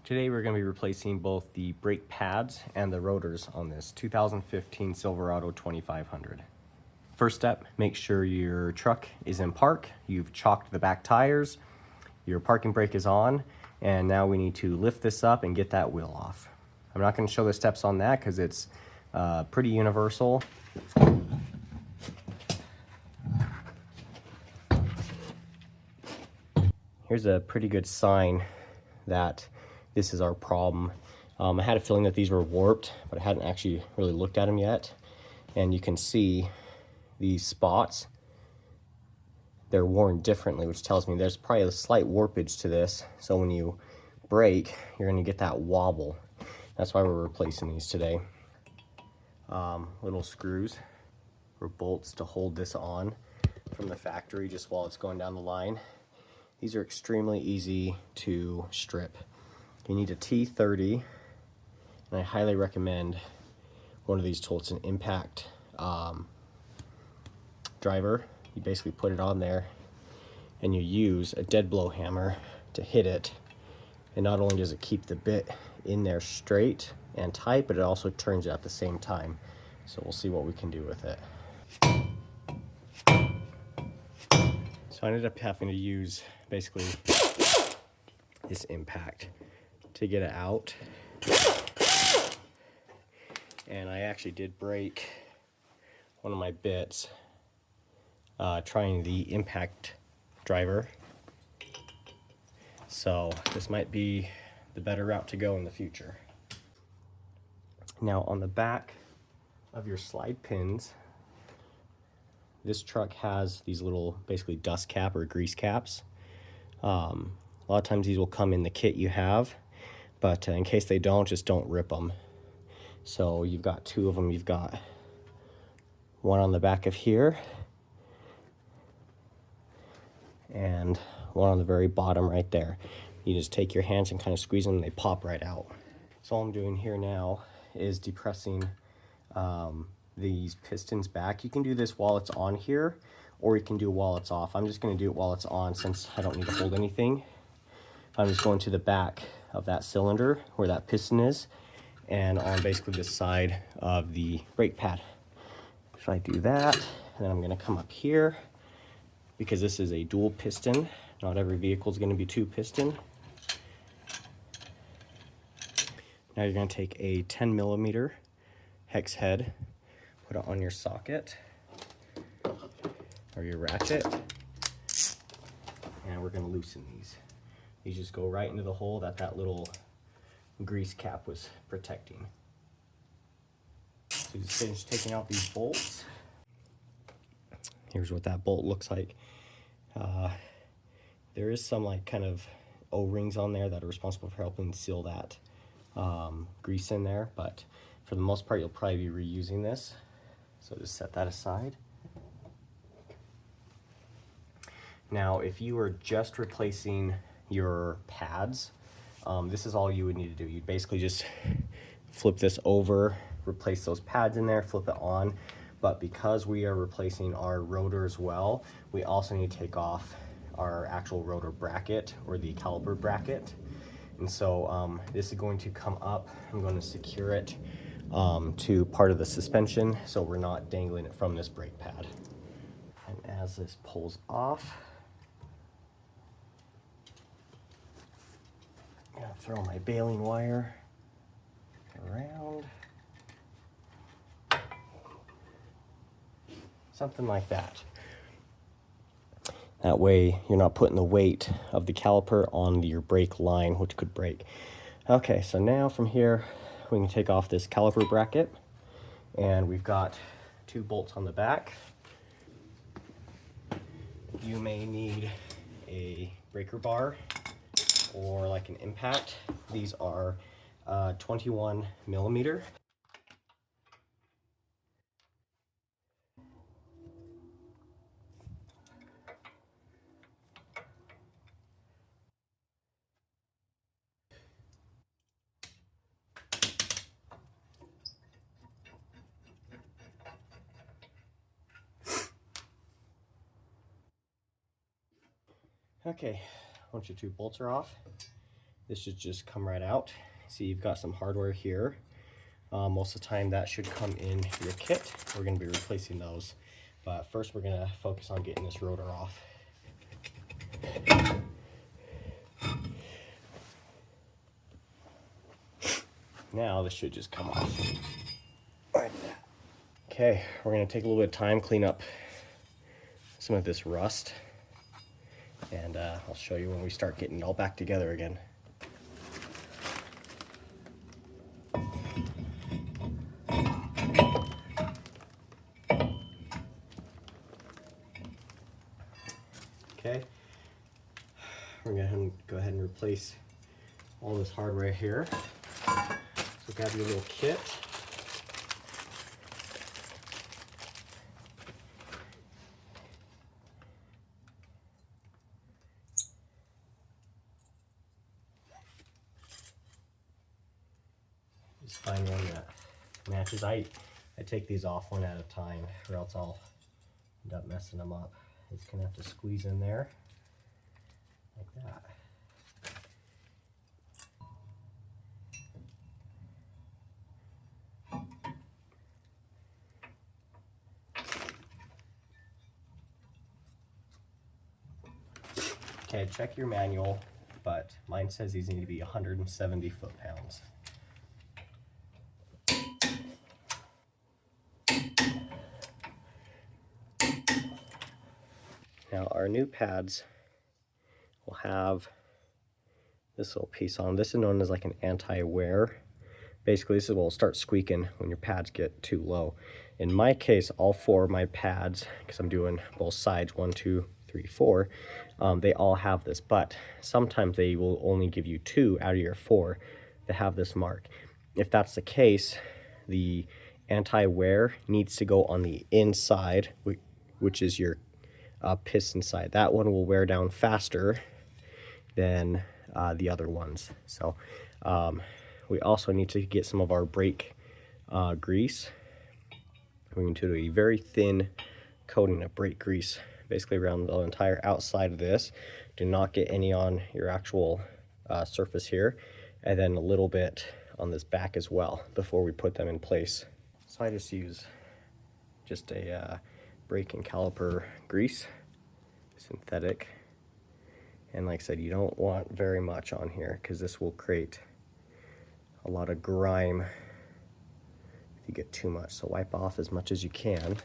Today we're going to be replacing both the brake pads and the rotors on this 2015 Silverado 2500. First step, make sure your truck is in park, you've chalked the back tires, your parking brake is on, and now we need to lift this up and get that wheel off. I'm not going to show the steps on that because it's pretty universal. Here's a pretty good sign that this is our problem. I had a feeling that these were warped, but I hadn't actually really looked at them yet. And you can see these spots, they're worn differently, which tells me there's probably a slight warpage to this. So when you brake, you're gonna get that wobble. That's why we're replacing these today. Little screws or bolts to hold this on from the factory just while it's going down the line. These are extremely easy to strip. You need a T30, and I highly recommend one of these tools. It's an impact driver. You basically put it on there and you use a dead blow hammer to hit it, and not only does it keep the bit in there straight and tight, but it also turns it at the same time. So we'll see what we can do with it. So I ended up having to use basically this impact to get it out. And I actually did break one of my bits trying the impact driver. So this might be the better route to go in the future. Now on the back of your slide pins, this truck has these little basically dust cap or grease caps. A lot of times these will come in the kit you have, but in case they don't, just don't rip them. So you've got two of them. You've got one on the back of here and one on the very bottom right there. You just take your hands and kind of squeeze them and they pop right out. So all I'm doing here now is depressing these pistons back. You can do this while it's on here, or you can do it while it's off. I'm just going to do it while it's on since I don't need to hold anything. I'm just going to the back of that cylinder where that piston is and on basically the side of the brake pad. So I do that, and then I'm going to come up here because this is a dual piston. Not every vehicle is going to be two piston. Now you're going to take a 10mm hex head, put it on your socket or your ratchet, and we're going to loosen these. These just go right into the hole that that little grease cap was protecting. So just finish taking out these bolts. Here's what that bolt looks like. There is some like kind of O-rings on there that are responsible for helping seal that grease in there, but for the most part you'll probably be reusing this. So just set that aside. Now if you were just replacing your pads, this is all you would need to do. You'd basically just flip this over, replace those pads in there, flip it on. But because we are replacing our rotor as well, we also need to take off our actual rotor bracket or the caliper bracket. And so this is going to come up. I'm going to secure it to part of the suspension so we're not dangling it from this brake pad. And as this pulls off, I'm going to throw my baling wire around. Something like that. That way you're not putting the weight of the caliper on your brake line, which could break. Okay, so now from here we can take off this caliper bracket, and we've got two bolts on the back. You may need a breaker bar or like an impact. These are 21mm. Okay, once your two bolts are off, this should just come right out. See, you've got some hardware here. Most of the time that should come in your kit. We're going to be replacing those. But first we're going to focus on getting this rotor off. Now this should just come off. Like that. Okay, we're going to take a little bit of time, clean up some of this rust. And I'll show you when we start getting it all back together again. Okay, we're going to go ahead and replace all this hardware here. So grab your little kit. Just find one that matches. I take these off one at a time, or else I'll end up messing them up. It's gonna have to squeeze in there like that. Okay, check your manual, but mine says these need to be 170 foot-pounds. Now our new pads will have this little piece on. This is known as like an anti-wear. Basically, this is what will start squeaking when your pads get too low. In my case, all four of my pads, because I'm doing both sides, 1, 2, 3, 4, they all have this, but sometimes they will only give you 2 out of your 4 that have this mark. If that's the case, the anti-wear needs to go on the inside, which is your piston side. That one will wear down faster than the other ones. So we also need to get some of our brake grease. We're going to do a very thin coating of brake grease, basically around the entire outside of this. Do not get any on your actual surface here, and then a little bit on this back as well before we put them in place. So I just use just a brake and caliper grease, synthetic. And like I said, you don't want very much on here because this will create a lot of grime if you get too much. So wipe off as much as you can.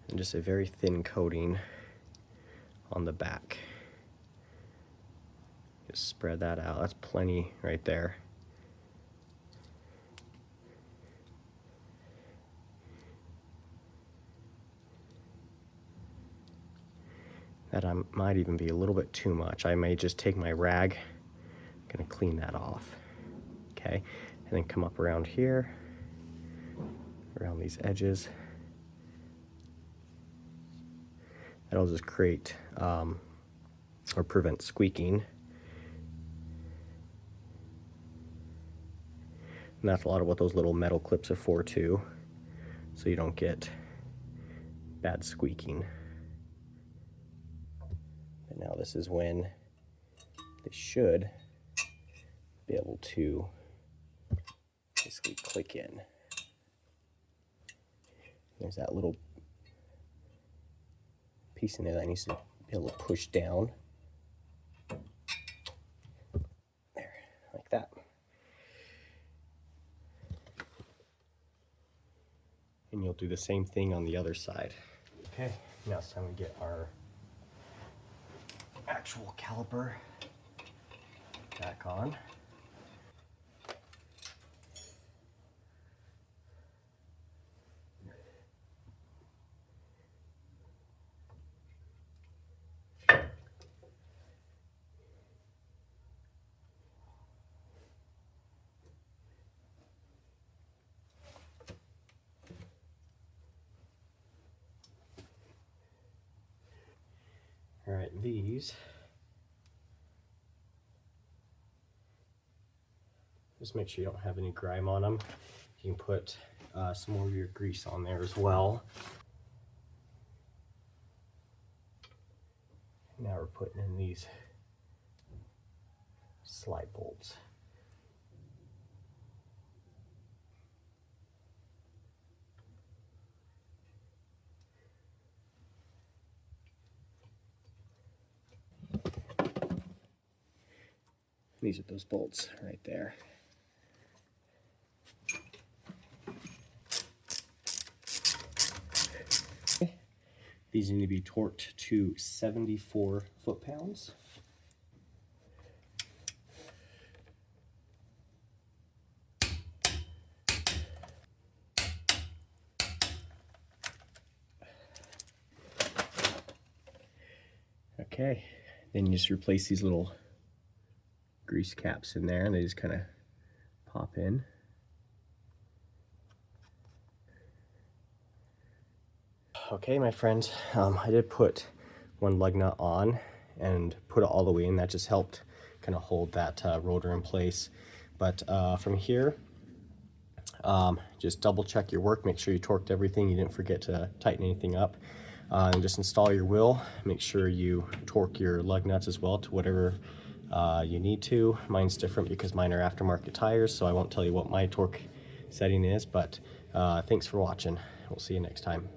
And just a very thin coating on the back. Just spread that out. That's plenty right there. That might even be a little bit too much. I may just take my rag, I'm gonna clean that off, okay? And then come up around here, around these edges. That'll just create or prevent squeaking. And that's a lot of what those little metal clips are for too, so you don't get bad squeaking. And now this is when they should be able to basically click in. There's that little piece in there that needs to be able to push down. There, like that. And you'll do the same thing on the other side. Okay, now it's time to get our actual caliper back on. All right, these, just make sure you don't have any grime on them. You can put some more of your grease on there as well. Now we're putting in these slide bolts. These are those bolts right there. These need to be torqued to 74 foot-pounds. Okay, then you just replace these little grease caps in there and they just kind of pop in. Okay, my friends, I did put one lug nut on and put it all the way in. That just helped kind of hold that rotor in place. But from here, just double check your work, make sure you torqued everything, you didn't forget to tighten anything up. And just install your wheel, make sure you torque your lug nuts as well to whatever you need to. Mine's different because mine are aftermarket tires, so I won't tell you what my torque setting is, but thanks for watching. We'll see you next time.